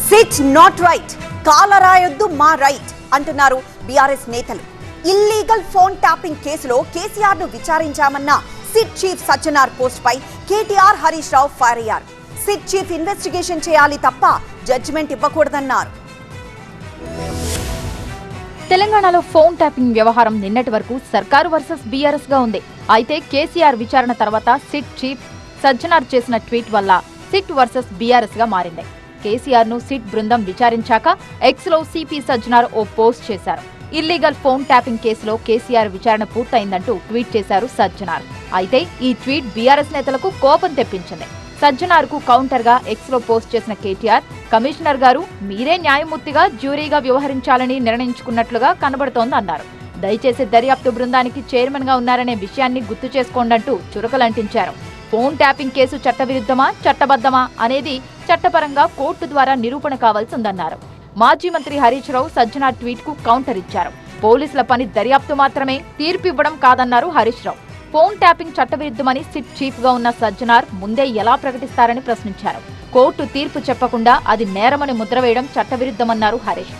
SIT not right, కాలరాయొద్దు మా right అంటున్నారు BRS నేతలు. ఇల్లీగల్ ఫోన్ ట్యాపింగ్ కేసులో కేసీఆర్ ను విచారించామన్న సిట్ చీఫ్ సజ్జనార్ పోస్ట్ పై కేటీఆర్ హరీష్ రావు ఫైర్ అయ్యారు. సిట్ చీఫ్ ఇన్వెస్టిగేషన్ చేయాలి తప్ప జడ్జిమెంట్ ఇవ్వకూడదన్నారు. తెలంగాణలో ఫోన్ ట్యాపింగ్ వ్యవహారం నిన్నటి వరకు సర్కారు వర్సెస్ బీఆర్ఎస్ గా ఉంది. అయితే కేసీఆర్ విచారణ తర్వాత సిట్ చీఫ్ సజ్జనార్ చేసిన ట్వీట్ వల్ల సిట్ వర్సెస్ బీఆర్ఎస్ గా మారింది. కేసీఆర్ ను సిట్ బృందం విచారించాక ఎక్స్ లో సిపి సజ్జనార్ ఓ పోస్ట్ చేశారు. ఇల్లీగల్ ఫోన్ ట్యాపింగ్ కేసులో కేసీఆర్ విచారణ పూర్తయిందంటూ ట్వీట్ చేశారు సజ్జనార్. అయితే ఈ ట్వీట్ బీఆర్ఎస్ నేతలకు కోపం తెప్పించింది. సజ్జనార్ కు కౌంటర్ గా ఎక్స్ లో పోస్ట్ చేసిన కేటీఆర్, కమిషనర్ గారు మీరే న్యాయమూర్తిగా జ్యూరీగా వ్యవహరించాలని నిర్ణయించుకున్నట్లుగా కనబడుతోందన్నారు. దయచేసి దర్యాప్తు బృందానికి చైర్మన్ గా ఉన్నారనే విషయాన్ని గుర్తు చేసుకోండంటూ చురకలంటించారు. ఫోన్ ట్యాపింగ్ కేసు చట్టవిరుద్ధమా చట్టబద్ధమా అనేది చట్టపరంగా కోర్టు ద్వారా నిరూపణ కావాల్సిందన్నారు. మాజీ మంత్రి హరీష్ రావు సజ్జనార్ ట్వీట్ కు కౌంటర్ ఇచ్చారు. పోలీసుల పని దర్యాప్తు మాత్రమే, తీర్పు ఇవ్వడం కాదన్నారు Harish Rao. Phone tapping చట్టవిరుద్ధమని SIT chief గా ఉన్న సజ్జనార్ ముందే ఎలా ప్రకటిస్తారని ప్రశ్నించారు. కోర్టు తీర్పు చెప్పకుండా అది నేరమని ముద్ర వేయడం చట్టవిరుద్ధమన్నారు హరీష్.